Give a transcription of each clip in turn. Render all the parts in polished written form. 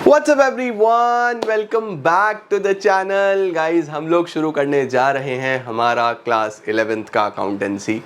What's up everyone? Welcome back to the channel. Guys, हम लोग शुरू करने जा रहे हैं हमारा क्लास 11th का अकाउंटेंसी।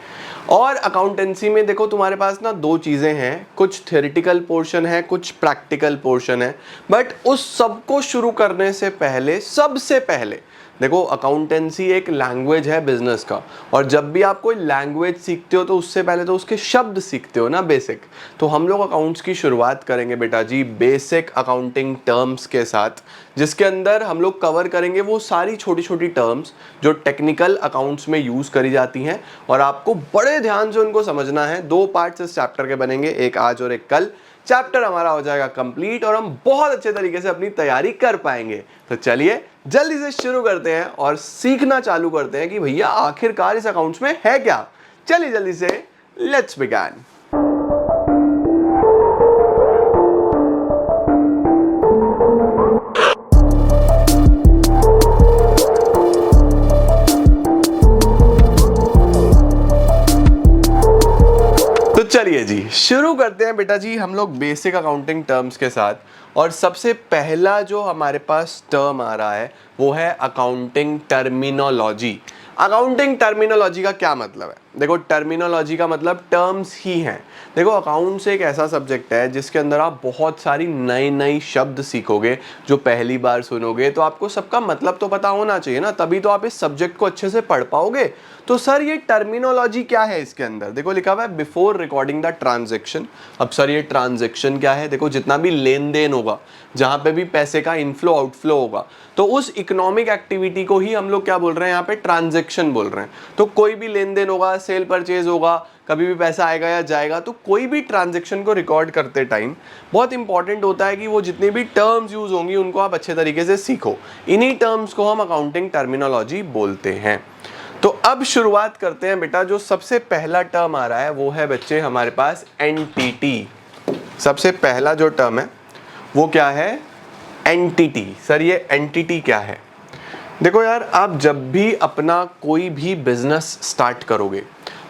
और अकाउंटेंसी में देखो तुम्हारे पास ना दो चीज़ें हैं, कुछ थ्योरेटिकल पोर्शन है, कुछ प्रैक्टिकल पोर्शन है। बट उस सबको शुरू करने से पहले सबसे पहले देखो, अकाउंटेंसी एक लैंग्वेज है बिजनेस का। और जब भी आप कोई लैंग्वेज सीखते हो तो उससे पहले तो उसके शब्द सीखते हो ना, बेसिक। तो हम लोग अकाउंट्स की शुरुआत करेंगे बेटा जी बेसिक अकाउंटिंग टर्म्स के साथ, जिसके अंदर हम लोग कवर करेंगे वो सारी छोटी छोटी टर्म्स जो टेक्निकल अकाउंट्स में यूज़ करी जाती हैं। और आपको बड़े ध्यान से उनको समझना है। दो पार्ट्स इस चैप्टर के बनेंगे, एक आज और एक कल। चैप्टर हमारा हो जाएगा कंप्लीट और हम बहुत अच्छे तरीके से अपनी तैयारी कर पाएंगे। तो चलिए जल्दी से शुरू करते हैं और सीखना चालू करते हैं कि भैया आखिरकार इस अकाउंट्स में है क्या। चलिए जल्दी से लेट्स बिगिन। तो चलिए जी शुरू करते हैं बेटा जी हम लोग बेसिक अकाउंटिंग टर्म्स के साथ। और सबसे पहला जो हमारे पास टर्म आ रहा है वो है अकाउंटिंग टर्मिनोलॉजी। अकाउंटिंग टर्मिनोलॉजी का क्या मतलब है? देखो, टर्मिनोलॉजी का मतलब टर्म्स ही हैं। देखो, अकाउंट्स एक ऐसा सब्जेक्ट है जिसके अंदर आप बहुत सारी नई नई शब्द सीखोगे जो पहली बार सुनोगे, तो आपको सबका मतलब तो पता होना चाहिए ना, तभी तो आप इस सब्जेक्ट को अच्छे से पढ़ पाओगे। तो सर ये टर्मिनोलॉजी क्या है? इसके अंदर देखो लिखा हुआ है बिफोर रिकॉर्डिंग द ट्रांजेक्शन। अब सर ये ट्रांजेक्शन क्या है? देखो, जितना भी लेन देन होगा, जहां पे भी पैसे का इनफ्लो आउटफ्लो होगा, तो उस इकोनॉमिक एक्टिविटी को ही हम लोग क्या बोल रहे हैं यहाँ पे? ट्रांजेक्शन बोल रहे हैं। तो कोई भी लेन देन होगा, सेल परचेज होगा, कभी भी पैसा आएगा या जाएगा, तो कोई भी ट्रांजेक्शन को रिकॉर्ड करते टाइम बहुत इंपॉर्टेंट होता है कि वो जितनी भी टर्म्स यूज होंगी उनको आप अच्छे तरीके से सीखो। इन्हीं टर्म्स को हम अकाउंटिंग टर्मिनोलॉजी बोलते हैं। तो अब शुरुआत करते हैं बेटा। जो सबसे पहला टर्म आ रहा है वो है बच्चे हमारे पास एंटिटी। सबसे पहला जो टर्म है वो क्या है? एंटिटी। सर ये एंटिटी क्या है? देखो यार, आप जब भी अपना कोई भी बिजनेस स्टार्ट करोगे,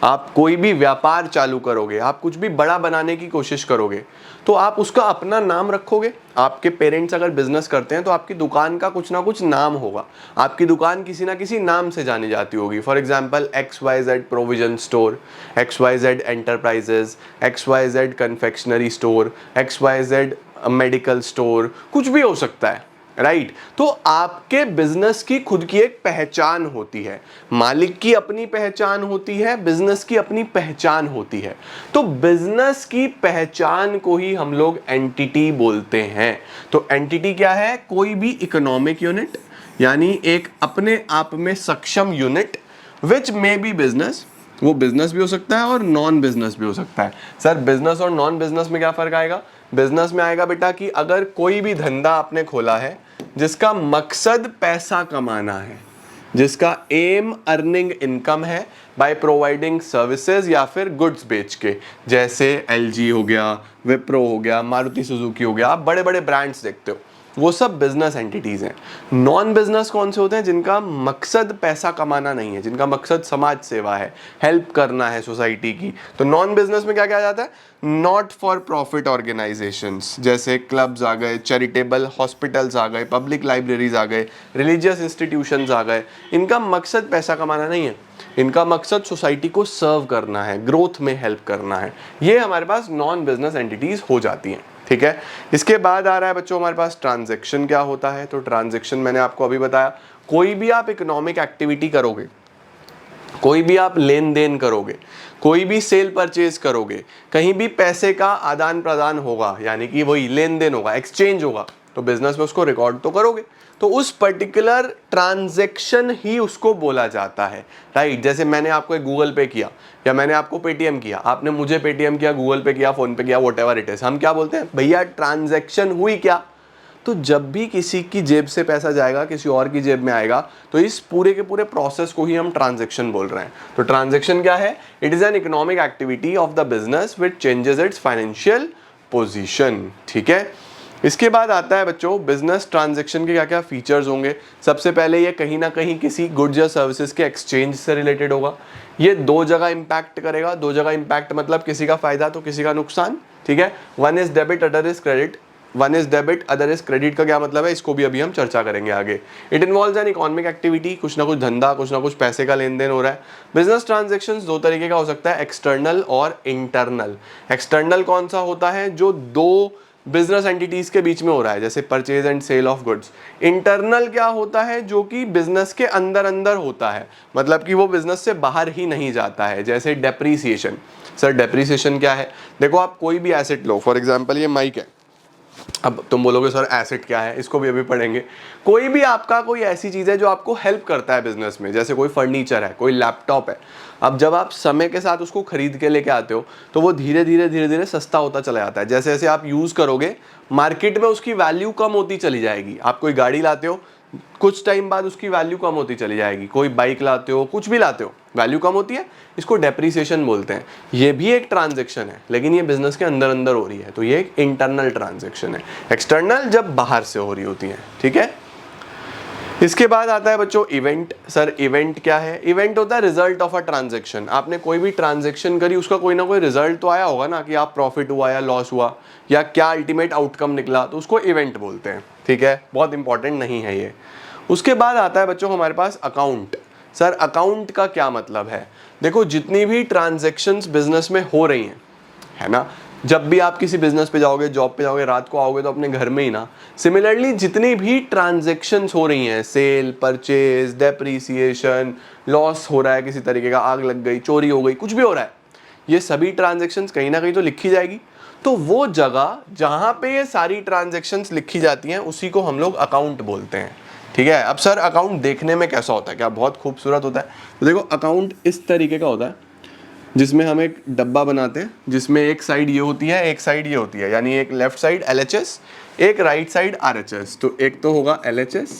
आप कोई भी व्यापार चालू करोगे, आप कुछ भी बड़ा बनाने की कोशिश करोगे, तो आप उसका अपना नाम रखोगे। आपके पेरेंट्स अगर बिजनेस करते हैं तो आपकी दुकान का कुछ ना कुछ नाम होगा। आपकी दुकान किसी ना किसी नाम से जानी जाती होगी। For example XYZ provision store, XYZ enterprises, XYZ confectionery store, XYZ medical store, कुछ भी हो सकता है, राइट। तो आपके बिजनेस की खुद की एक पहचान होती है, मालिक की अपनी पहचान होती है, बिजनेस की अपनी पहचान होती है। तो बिजनेस की पहचान को ही हम लोग एंटिटी बोलते हैं। तो एंटिटी क्या है? कोई भी इकोनॉमिक यूनिट, यानी एक अपने आप में सक्षम unit, which may be business. वो बिजनेस भी हो सकता है और नॉन बिजनेस भी हो सकता है। सर बिजनेस और नॉन बिजनेस में क्या फर्क आएगा? बिजनेस में आएगा बेटा कि अगर कोई भी धंधा आपने खोला है जिसका मकसद पैसा कमाना है, जिसका एम अर्निंग इनकम है बाय प्रोवाइडिंग सर्विसेज या फिर गुड्स बेच के, जैसे LG हो गया, विप्रो हो गया, मारुति सुजुकी हो गया, आप बड़े बड़े ब्रांड्स देखते हो, वो सब बिजनेस एंटिटीज हैं। नॉन बिजनेस कौन से होते हैं? जिनका मकसद पैसा कमाना नहीं है, जिनका मकसद समाज सेवा है, हेल्प करना है सोसाइटी की। तो नॉन बिजनेस में क्या क्या आ जाता है? नॉट फॉर प्रॉफिट ऑर्गेनाइजेशंस, जैसे क्लब्स आ गए, चैरिटेबल हॉस्पिटल्स आ गए, पब्लिक लाइब्रेरीज आ गए, रिलीजियस इंस्टीट्यूशंस आ गए। इनका मकसद पैसा कमाना नहीं है, इनका मकसद सोसाइटी को सर्व करना है, ग्रोथ में हेल्प करना है। ये हमारे पास नॉन बिजनेस एंटिटीज हो जाती हैं, ठीक है। इसके बाद आ रहा है बच्चों हमारे पास ट्रांजैक्शन क्या होता है। तो ट्रांजैक्शन मैंने आपको अभी बताया, कोई भी आप इकोनॉमिक एक्टिविटी करोगे, कोई भी आप लेन देन करोगे, कोई भी सेल परचेज करोगे, कहीं भी पैसे का आदान प्रदान होगा, यानी कि वही लेन देन होगा, एक्सचेंज होगा, तो बिजनेस में उसको रिकॉर्ड तो करोगे। तो उस पर्टिकुलर ट्रांजैक्शन ही उसको बोला जाता है, राइट। जैसे मैंने आपको एक गूगल पे किया या मैंने आपको पेटीएम किया, आपने मुझे पेटीएम किया, गूगल पे किया, फोन पे किया, व्हाटएवर इट इज, हम क्या बोलते हैं? भैया ट्रांजैक्शन हुई क्या। तो जब भी किसी की जेब से पैसा जाएगा, किसी और की जेब में आएगा, तो इस पूरे के पूरे प्रोसेस को ही हम ट्रांजैक्शन बोल रहे हैं। तो ट्रांजैक्शन क्या है? It is an economic activity of the business which changes it's financial position, ठीक है। इसके बाद आता है बच्चों बिजनेस ट्रांजैक्शन के क्या क्या फीचर्स होंगे। सबसे पहले ये कहीं ना कहीं किसी गुड्स या सर्विसेज के एक्सचेंज से रिलेटेड होगा। ये दो जगह इंपैक्ट करेगा। दो जगह इंपैक्ट मतलब किसी का फायदा तो किसी का नुकसान, ठीक है। One is debit, other is credit. One is debit, other is credit का क्या मतलब है, इसको भी अभी हम चर्चा करेंगे आगे। It involves an economic activity, कुछ ना कुछ धंधा, कुछ ना कुछ पैसे का लेन देन हो रहा है। बिजनेस ट्रांजेक्शंस दो तरीके का हो सकता है, एक्सटर्नल और इंटरनल। एक्सटर्नल कौन सा होता है, जो दो बिजनेस एंटिटीज के बीच में हो रहा है, जैसे purchase and sale of goods. Internal क्या होता है, जो कि बिजनेस के अंदर अंदर होता है, मतलब कि वो बिजनेस से बाहर ही नहीं जाता है, जैसे डेप्रीसिएशन। सर डेप्रीसिएशन क्या है, देखो आप कोई भी एसेट लो, फॉर एग्जांपल ये माइक है, अब तुम बोलोगे सर एसेट क्या है, इसको भी अभी पढ़ेंगे। कोई भी आपका कोई ऐसी चीज़ है जो आपको हेल्प करता है बिजनेस में, जैसे कोई फर्नीचर है, कोई लैपटॉप है। अब जब आप समय के साथ उसको खरीद के लेके आते हो तो वो धीरे धीरे सस्ता होता चला जाता है। जैसे जैसे आप यूज़ करोगे मार्केट में उसकी वैल्यू कम होती चली जाएगी। आप कोई गाड़ी लाते हो, कुछ टाइम बाद उसकी वैल्यू कम होती चली जाएगी। कोई बाइक लाते हो, कुछ भी लाते हो, वैल्यू कम होती है, इसको डेप्रीसिएशन बोलते हैं। ये भी एक ट्रांजैक्शन है, लेकिन ये बिजनेस के अंदर अंदर हो रही है, तो ये एक इंटरनल ट्रांजैक्शन है। एक्सटर्नल जब बाहर से हो रही होती है, ठीक है। इसके बाद आता है बच्चों इवेंट। सर इवेंट क्या है, इवेंट होता है रिजल्ट ऑफ अ ट्रांजैक्शन। आपने कोई भी ट्रांजैक्शन करी, उसका कोई ना कोई रिजल्ट तो आया होगा ना, कि आप प्रॉफिट हुआ या लॉस हुआ या क्या अल्टीमेट आउटकम निकला, तो उसको इवेंट बोलते हैं, ठीक है। बहुत इंपॉर्टेंट नहीं है ये। उसके बाद आता है बच्चों हमारे पास अकाउंट। सर अकाउंट का क्या मतलब है, देखो जितनी भी ट्रांजैक्शंस बिजनेस में हो रही हैं, है ना, जब भी आप किसी बिजनेस पे जाओगे, जॉब पे जाओगे, रात को आओगे तो अपने घर में ही ना, सिमिलरली जितनी भी ट्रांजैक्शंस हो रही हैं, सेल, परचेज, डेप्रीसिएशन, लॉस हो रहा है किसी तरीके का, आग लग गई, चोरी हो गई, कुछ भी हो रहा है, ये सभी ट्रांजैक्शंस कहीं ना कहीं तो लिखी जाएगी। तो वो जगह जहां पे ये सारी ट्रांजैक्शंस लिखी जाती हैं उसी को हम लोग अकाउंट बोलते हैं, ठीक है। अब सर अकाउंट देखने में कैसा होता है, क्या बहुत खूबसूरत होता है। तो देखो अकाउंट इस तरीके का होता है, जिसमें हम एक डब्बा बनाते हैं, जिसमें एक साइड ये होती है, एक साइड ये होती है, यानी एक लेफ्ट साइड LHS, एक राइट साइड RHS। तो एक तो होगा LHS,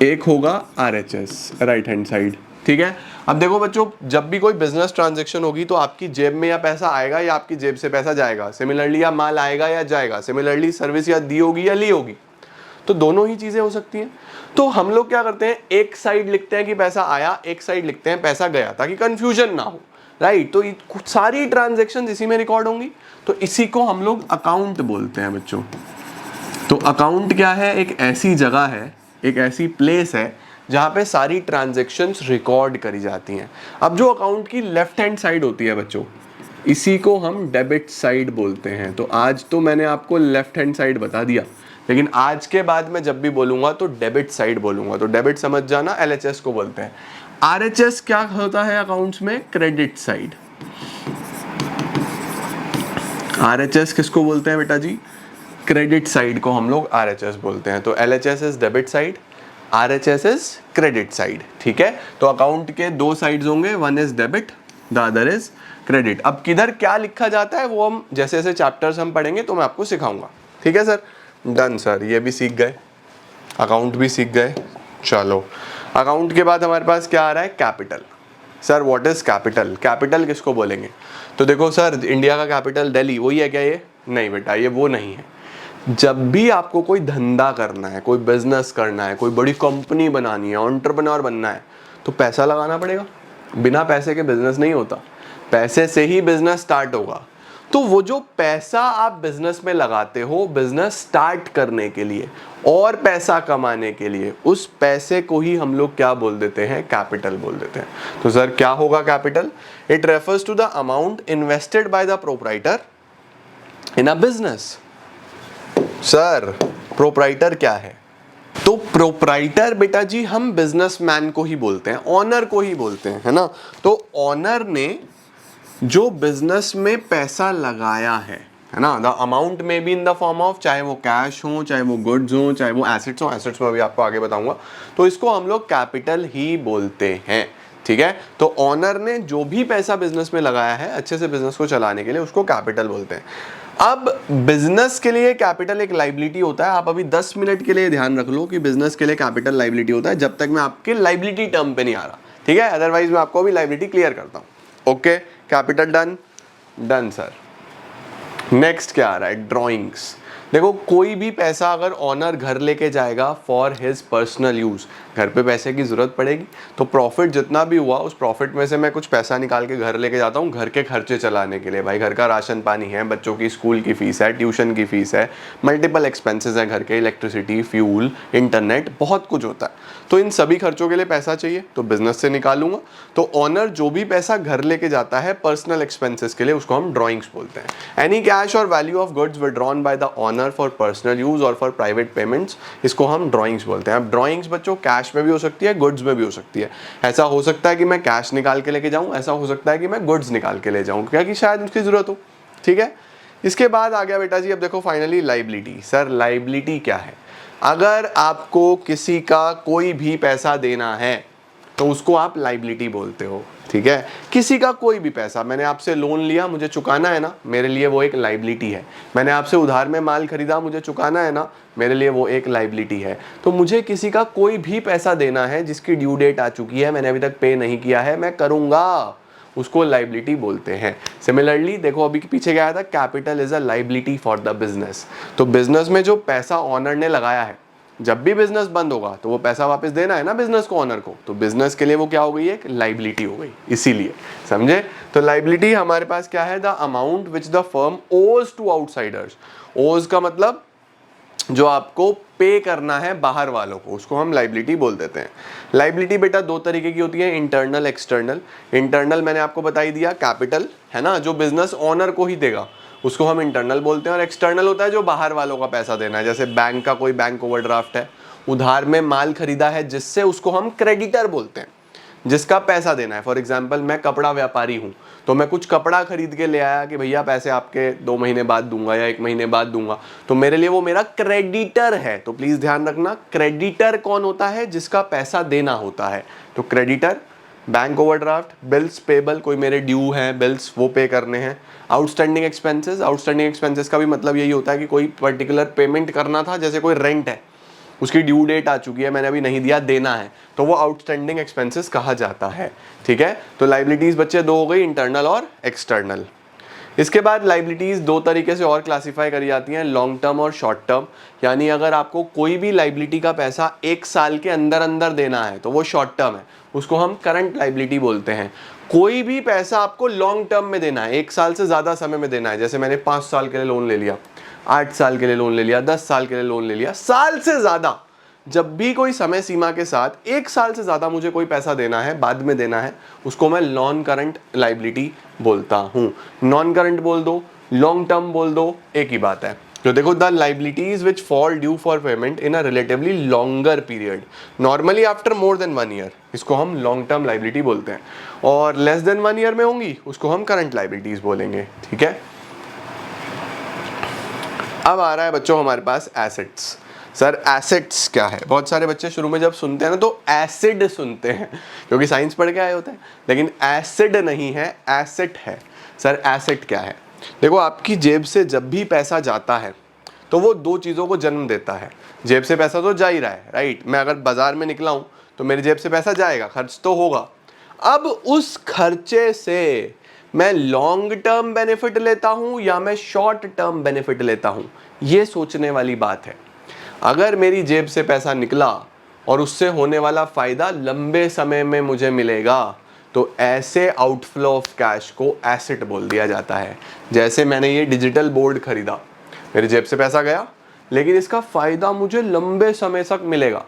एक होगा RHS, राइट हैंड साइड, ठीक है। अब देखो बच्चों, जब भी कोई बिजनेस ट्रांजैक्शन होगी तो आपकी जेब में या पैसा आएगा या आपकी जेब से पैसा जाएगा, सिमिलरली या माल आएगा या जाएगा, सिमिलरली सर्विस या दी होगी या ली होगी, तो दोनों ही चीजें हो सकती हैं। तो हम लोग क्या करते हैं, एक साइड लिखते हैं कि पैसा आया, एक साइड लिखते हैं पैसा गया, ताकि कंफ्यूजन ना हो, राइट। तो सारी ट्रांजैक्शन इसी में रिकॉर्ड होंगी, तो इसी को हम लोग अकाउंट बोलते हैं बच्चों। तो अकाउंट क्या है, एक ऐसी जगह है, एक ऐसी प्लेस है जहां पे सारी ट्रांजैक्शंस रिकॉर्ड करी जाती हैं। अब जो अकाउंट की लेफ्ट हैंड साइड होती है बच्चों, इसी को हम डेबिट साइड बोलते हैं। तो आज तो मैंने आपको लेफ्ट हैंड साइड बता दिया, लेकिन आज के बाद मैं जब भी बोलूंगा तो डेबिट साइड बोलूंगा। तो डेबिट समझ जाना, LHS को बोलते हैं। RHS क्या होता है अकाउंट्स में, क्रेडिट साइड। RHS किसको बोलते हैं बेटा जी, क्रेडिट साइड को हम लोग RHS बोलते हैं। तो LHS is debit side, RHS is credit side, ठीक है। तो अकाउंट के दो साइड्स होंगे, one is debit, the other is credit. अब किधर क्या लिखा जाता है वो हम जैसे जैसे चैप्टर्स हम पढ़ेंगे तो मैं आपको सिखाऊंगा, ठीक है सर। डन सर, ये भी सीख गए, अकाउंट भी सीख गए। चलो अकाउंट के बाद हमारे पास क्या आ रहा है, capital. Sir what is capital, capital किसको बोलेंगे। तो देखो सर, इंडिया का कैपिटल दिल्ली, वही है क्या ये, नहीं बेटा ये वो नहीं है। जब भी आपको कोई धंधा करना है, कोई बिजनेस करना है, कोई बड़ी कंपनी बनानी है, एंटरप्रेन्योर बनना है, तो पैसा लगाना पड़ेगा। बिना पैसे के बिजनेस नहीं होता, पैसे से ही बिजनेस स्टार्ट होगा। तो वो जो पैसा आप बिजनेस में लगाते हो बिजनेस स्टार्ट करने के लिए और पैसा कमाने के लिए, उस पैसे को ही हम लोग क्या बोल देते हैं, कैपिटल बोल देते हैं। तो सर क्या होगा capital, it refers to the amount invested by the proprietor in a business. Sir proprietor क्या है, तो प्रोप्राइटर बेटा जी हम बिजनेसमैन को ही बोलते हैं, ऑनर को ही बोलते हैं, है ना। तो ऑनर ने जो बिजनेस में पैसा लगाया है ना, द अमाउंट में be in the form of, चाहे वो कैश हो, चाहे वो गुड्स हो, चाहे वो एसेट्स हो, एसेट्स में भी आपको आगे बताऊंगा, तो इसको हम लोग कैपिटल ही बोलते हैं, ठीक है। तो ऑनर ने जो भी पैसा बिजनेस में लगाया है अच्छे से बिजनेस को चलाने के लिए, उसको कैपिटल बोलते हैं। अब बिजनेस के लिए कैपिटल एक लाइबिलिटी होता है। आप अभी 10 मिनट के लिए ध्यान रख लो कि बिजनेस के लिए कैपिटल लाइबिलिटी होता है, जब तक मैं आपके लाइबिलिटी टर्म पे नहीं आ रहा, ठीक है। अदरवाइज मैं आपको अभी लाइबिलिटी क्लियर करता हूं। Okay, capital done, done sir. Next क्या आ रहा है, ड्रॉइंग्स। देखो कोई भी पैसा अगर ऑनर घर लेके जाएगा फॉर हिज पर्सनल यूज़, घर पे पैसे की ज़रूरत पड़ेगी, तो प्रॉफिट जितना भी हुआ उस प्रॉफिट में से मैं कुछ पैसा निकाल के घर लेके जाता हूँ घर के खर्चे चलाने के लिए। भाई घर का राशन पानी है, बच्चों की स्कूल की फ़ीस है, ट्यूशन की फ़ीस है, मल्टीपल एक्सपेंसेस हैं घर के, इलेक्ट्रिसिटी, फ्यूल, इंटरनेट, बहुत कुछ होता है। तो इन सभी खर्चों के लिए पैसा चाहिए तो बिजनेस से निकालूंगा। तो ऑनर जो भी पैसा घर लेके जाता है पर्सनल एक्सपेंसेस के लिए उसको हम ड्रॉइंग्स बोलते हैं। Any cash or value of goods withdrawn by the owner for personal use or for private payments, इसको हम ड्रॉइंग्स बोलते हैं। अब ड्रॉइंग्स बच्चों कैश में भी हो सकती है, गुड्स में भी हो सकती है। ऐसा हो सकता है कि मैं कैश निकाल के लेके जाऊं, ऐसा हो सकता है कि मैं गुड्स निकाल के ले जाऊं क्योंकि शायद उसकी जरूरत हो। ठीक है, इसके बाद आ गया बेटा जी, अब देखो फाइनली लाइबिलिटी। सर लाइबिलिटी क्या है? अगर आपको किसी का कोई भी पैसा देना है तो उसको आप लाइबिलिटी बोलते हो। ठीक है, किसी का कोई भी पैसा, मैंने आपसे लोन लिया, मुझे चुकाना है ना, मेरे लिए वो एक लाइबिलिटी है। मैंने आपसे उधार में माल खरीदा, मुझे चुकाना है ना, मेरे लिए वो एक लाइबिलिटी है। तो मुझे किसी का कोई भी पैसा देना है जिसकी ड्यू डेट आ चुकी है, मैंने अभी तक पे नहीं किया है, मैं करूँगा, उसको लाइबिलिटी बोलते हैं। सिमिलरली देखो अभी पीछे क्या आया था, capital is a liability for the business. तो बिजनेस में जो पैसा ऑनर ने लगाया है, जब भी बिजनेस बंद होगा तो वो पैसा वापस देना है ना बिजनेस को, ऑनर को, तो बिजनेस के लिए वो क्या हो गई, एक लाइबिलिटी हो गई। इसीलिए समझे? तो लाइबिलिटी हमारे पास क्या है, the amount which the firm ओज टू आउटसाइडर्स। ओज का मतलब जो आपको पे करना है बाहर वालों को, उसको हम लाइबिलिटी बोल देते हैं। लाइबिलिटी बेटा दो तरीके की होती है, इंटरनल, एक्सटर्नल। इंटरनल मैंने आपको बता ही दिया, कैपिटल है ना, जो बिजनेस ओनर को ही देगा उसको हम इंटरनल बोलते हैं। और एक्सटर्नल होता है जो बाहर वालों का पैसा देना है, जैसे बैंक का कोई बैंक ओवरड्राफ्ट है, उधार में माल खरीदा है जिससे, उसको हम क्रेडिटर बोलते हैं, जिसका पैसा देना है। फॉर एग्जाम्पल मैं कपड़ा व्यापारी हूँ, तो मैं कुछ कपड़ा खरीद के ले आया कि भैया पैसे आपके 2 महीने बाद दूंगा या 1 महीने बाद दूंगा, तो मेरे लिए वो मेरा क्रेडिटर है। तो प्लीज़ ध्यान रखना, क्रेडिटर कौन होता है, जिसका पैसा देना होता है। तो creditor, bank overdraft, bills payable, कोई मेरे ड्यू हैं बिल्स वो पे करने हैं। आउटस्टैंडिंग एक्सपेंसेस, आउटस्टैंडिंग एक्सपेंसेस का भी मतलब यही होता है कि कोई पर्टिकुलर पेमेंट करना था, जैसे कोई रेंट है, उसकी ड्यू डेट आ चुकी है, मैंने अभी नहीं दिया, देना है, तो वो आउटस्टैंडिंग एक्सपेंसेस कहा जाता है। ठीक है, तो लाइबिलिटीज बच्चे दो हो गई, इंटरनल और एक्सटर्नल। इसके बाद लाइबिलिटीज दो तरीके से और क्लासिफाई करी जाती हैं, लॉन्ग टर्म और शॉर्ट टर्म। यानी अगर आपको कोई भी लाइबिलिटी का पैसा 1 साल के अंदर अंदर देना है तो वो शॉर्ट टर्म है, उसको हम करंट लाइबिलिटी बोलते हैं। कोई भी पैसा आपको लॉन्ग टर्म में देना है, 1 साल से ज़्यादा समय में देना है, जैसे मैंने 5 साल के लिए लोन ले लिया, 8 साल के लिए लोन ले लिया, 10 साल के लिए लोन ले लिया, साल से ज़्यादा, जब भी कोई समय सीमा के साथ 1 साल से ज़्यादा मुझे कोई पैसा देना है, बाद में देना है, उसको मैं नॉन करंट लाइबिलिटी बोलता हूँ। नॉन करंट बोल दो, लॉन्ग टर्म बोल दो, एक ही बात है। तो देखो, the liabilities which fall due for payment in a relatively longer period, normally after more than 1 year, इसको हम लॉन्ग टर्म लाइबिलिटी बोलते हैं। और लेस देन 1 ईयर में होंगी उसको हम करंट लाइबिलिटीज बोलेंगे। ठीक है, अब आ रहा है बच्चों हमारे पास एसेट्स। सर एसेट्स क्या है? बहुत सारे बच्चे शुरू में जब सुनते हैं ना तो एसिड सुनते हैं, क्योंकि साइंस पढ़ के आए होते हैं, लेकिन एसिड नहीं है, एसेट है। सर एसेट क्या है? देखो, आपकी जेब से जब भी पैसा जाता है तो वो 2 चीज़ों को जन्म देता है। जेब से पैसा तो जा ही रहा है, राइट? मैं अगर बाजार में निकला हूँ तो मेरी जेब से पैसा जाएगा, खर्च तो होगा। अब उस खर्चे से मैं लॉन्ग टर्म बेनिफिट लेता हूँ या मैं शॉर्ट टर्म बेनिफिट लेता हूँ, ये सोचने वाली बात है। अगर मेरी जेब से पैसा निकला और उससे होने वाला फ़ायदा लंबे समय में मुझे मिलेगा, तो ऐसे आउटफ्लो ऑफ कैश को एसेट बोल दिया जाता है। जैसे मैंने ये डिजिटल बोर्ड खरीदा, मेरी जेब से पैसा गया, लेकिन इसका फ़ायदा मुझे लंबे समय तक मिलेगा।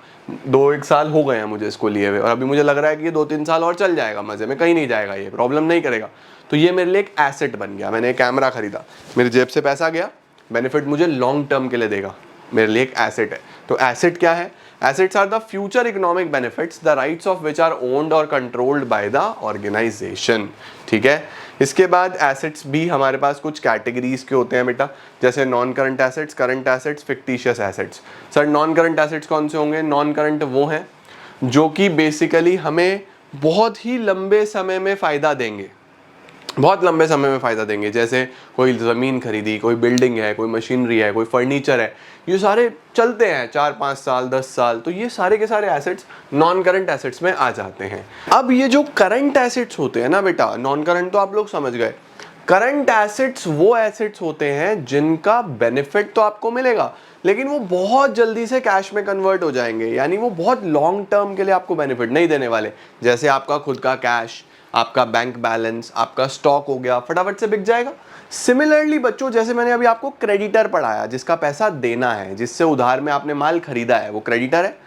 2-1 साल हो गए हैं मुझे इसको लिए हुए, और अभी मुझे लग रहा है कि ये 2-3 साल और चल जाएगा, मज़े में, कहीं नहीं जाएगा, ये प्रॉब्लम नहीं करेगा। तो ये मेरे लिए एक एसेट बन गया। मैंने एक कैमरा खरीदा, मेरी जेब से पैसा गया, बेनिफिट मुझे लॉन्ग टर्म के लिए देगा, मेरे लिए एक एसेट है। तो एसेट क्या है? Assets are the future economic benefits the rights of which are owned or controlled by the organisation. ठीक है, इसके बाद एसेट्स भी हमारे पास कुछ कैटेगरीज के होते हैं बेटा, जैसे non current assets, current assets, fictitious assets. Sir non current assets कौन से होंगे? नॉन करंट वो हैं जो कि बेसिकली हमें बहुत ही लंबे समय में फ़ायदा देंगे, बहुत लंबे समय में फ़ायदा देंगे। जैसे कोई ज़मीन खरीदी, कोई बिल्डिंग है, कोई मशीनरी है, कोई फर्नीचर है, ये सारे चलते हैं 4-5 साल, 10 साल, तो ये सारे के सारे एसेट्स नॉन करंट एसेट्स में आ जाते हैं। अब ये जो करंट एसेट्स होते हैं ना बेटा, नॉन करंट तो आप लोग समझ गए, करंट एसेट्स वो एसेट्स होते हैं जिनका बेनिफिट तो आपको मिलेगा, लेकिन वो बहुत जल्दी से कैश में कन्वर्ट हो जाएंगे, यानी वो बहुत लॉन्ग टर्म के लिए आपको बेनिफिट नहीं देने वाले। जैसे आपका खुद का कैश, आपका बैंक बैलेंस, आपका स्टॉक हो गया, फटाफट से बिक जाएगा। सिमिलरली बच्चों, जैसे मैंने अभी आपको क्रेडिटर पढ़ाया, जिसका पैसा देना है, जिससे उधार में आपने माल खरीदा है, वो क्रेडिटर है।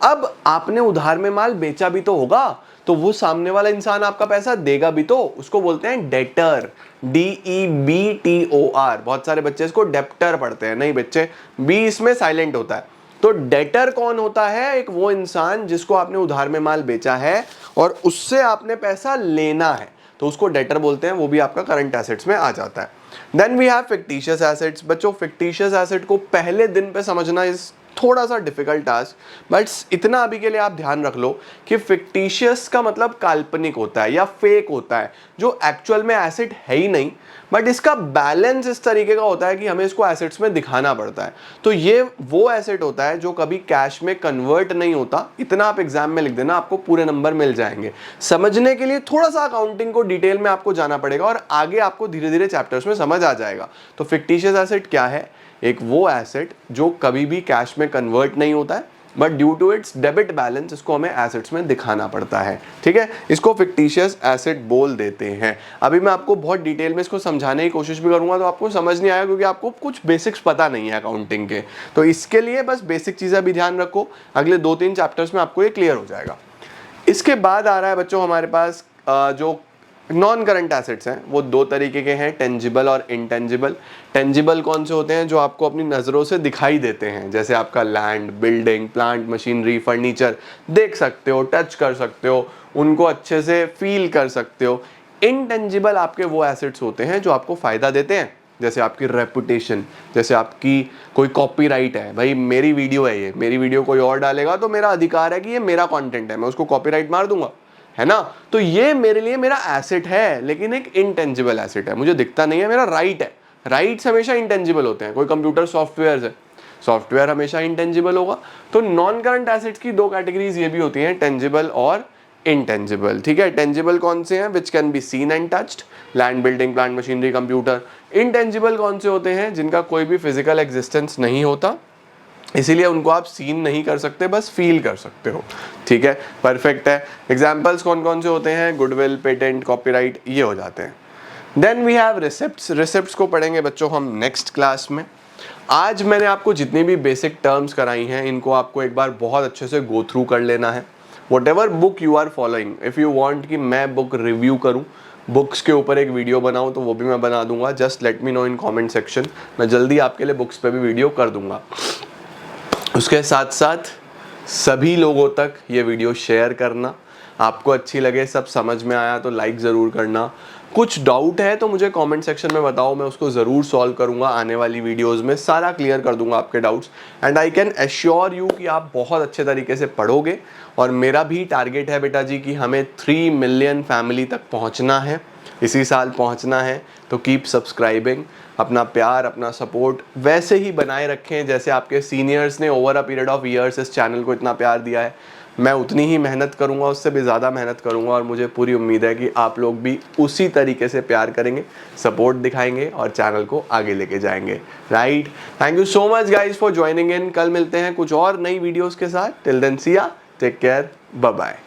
अब आपने उधार में माल बेचा भी तो होगा, तो वो सामने वाला इंसान आपका पैसा देगा भी तो, उसको बोलते हैं डेटर, DEBTOR। बहुत सारे बच्चे इसको डेप्टर पढ़ते हैं, नहीं बच्चे, बी इसमें साइलेंट होता है। तो डेटर कौन होता है? एक वो इंसान जिसको आपने उधार में माल बेचा है और उससे आपने पैसा लेना है, तो उसको डेटर बोलते हैं, वो भी आपका करंट एसेट्स में आ जाता है। Then we have fictitious assets. बच्चों, फिक्टिशियस एसेट को पहले दिन पे समझना इस थोड़ा सा डिफिकल्ट टास्क, बट इतना अभी के लिए आप ध्यान रख लो कि फिक्टिशियस का मतलब काल्पनिक होता है या फेक होता है, जो एक्चुअल में एसेट है ही नहीं, बट इसका बैलेंस इस तरीके का होता है कि हमें इसको एसेट्स में दिखाना पड़ता है। तो ये वो एसेट होता है जो कभी कैश में कन्वर्ट नहीं होता। इतना आप एग्जाम में लिख देना, आपको पूरे नंबर मिल जाएंगे। समझने के लिए थोड़ा सा अकाउंटिंग को डिटेल में आपको जाना पड़ेगा और आगे आपको धीरे धीरे चैप्टर्स में समझ आ जाएगा। तो फिक्टिशियस एसेट क्या है? एक वो एसेट जो कभी भी कैश में कन्वर्ट नहीं होता है, but due to its debit balance इसको हमें एसेट्स में दिखाना पड़ता है। ठीक है, इसको फिक्टिशियस एसेट बोल देते हैं। अभी मैं आपको बहुत डिटेल में इसको समझाने की कोशिश भी करूंगा तो आपको समझ नहीं आएगा, क्योंकि आपको कुछ बेसिक्स पता नहीं है अकाउंटिंग के। तो इसके लिए बस बेसिक चीज़ें भी ध्यान रखो, अगले 2-3 चैप्टर्स में आपको ये क्लियर हो जाएगा। इसके बाद आ रहा है बच्चों हमारे पास जो नॉन करंट एसेट्स हैं, वो 2 तरीके के हैं, टेंजिबल और इनटेंजिबल। टेंजिबल कौन से होते हैं? जो आपको अपनी नज़रों से दिखाई देते हैं, जैसे आपका land, building, plant, machinery, furniture, देख सकते हो, टच कर सकते हो, उनको अच्छे से फील कर सकते हो। इनटेंजिबल आपके वो एसेट्स होते हैं जो आपको फ़ायदा देते हैं, जैसे आपकी रेपुटेशन, जैसे आपकी कोई कॉपीराइट है, भाई मेरी वीडियो है, ये मेरी वीडियो कोई और डालेगा तो मेरा अधिकार है कि ये मेरा कंटेंट है, मैं उसको कॉपीराइट मार दूंगा, है ना? तो ये मेरे लिए मेरा एसेट है, लेकिन एक इनटेंजिबल एसेट है, मुझे दिखता नहीं है, मेरा राइट है। राइट्स हमेशा इनटेंजिबल होते हैं। कोई कंप्यूटर सॉफ्टवेयर है, सॉफ्टवेयर हमेशा इनटेंजिबल होगा। तो नॉन करंट एसेट्स की 2 कैटेगरीज ये भी होती हैं, टेंजिबल और इनटेंजिबल। ठीक है, टेंजिबल कौन से हैं? Which can be seen and touched, land, building, plant, machinery, computer. Intangible कौन से होते हैं? जिनका कोई भी फिजिकल एग्जिस्टेंस नहीं होता, इसीलिए उनको आप सीन नहीं कर सकते, बस फील कर सकते हो। ठीक है, परफेक्ट है। एग्जाम्पल्स कौन कौन से होते हैं? गुडविल, पेटेंट, कॉपीराइट, ये हो जाते हैं। Then we have receipts. Receipts को पढ़ेंगे बच्चों हम नेक्स्ट क्लास में। आज मैंने आपको जितनी भी बेसिक टर्म्स कराई हैं, इनको आपको एक बार बहुत अच्छे से गो थ्रू कर लेना है। Whatever book you are following, if you want कि मैं बुक रिव्यू करूं, बुक्स के ऊपर एक वीडियो बनाऊं, तो वो भी मैं बना दूंगा। Just let me know in comment section, मैं जल्दी आपके लिए बुक्स पे भी वीडियो कर दूंगा। उसके साथ साथ सभी लोगों तक ये वीडियो शेयर करना, आपको अच्छी लगे, सब समझ में आया तो लाइक ज़रूर करना। कुछ डाउट है तो मुझे कमेंट सेक्शन में बताओ, मैं उसको ज़रूर सॉल्व करूंगा। आने वाली वीडियोस में सारा क्लियर कर दूंगा आपके doubts, and I can assure you कि आप बहुत अच्छे तरीके से पढ़ोगे। और मेरा भी टारगेट है बेटा जी कि हमें 3 मिलियन फैमिली तक पहुंचना है, इसी साल पहुंचना है। तो कीप सब्सक्राइबिंग, अपना प्यार, अपना सपोर्ट वैसे ही बनाए रखें जैसे आपके सीनियर्स ने over a period of years इस चैनल को इतना प्यार दिया है। मैं उतनी ही मेहनत करूंगा, उससे भी ज़्यादा मेहनत करूंगा, और मुझे पूरी उम्मीद है कि आप लोग भी उसी तरीके से प्यार करेंगे, सपोर्ट दिखाएंगे और चैनल को आगे लेके जाएंगे। Right, thank you so much guys for joining in. कल मिलते हैं कुछ और नई वीडियोज़ के साथ। टिल देन सी या, टेक केयर, बाय बाय।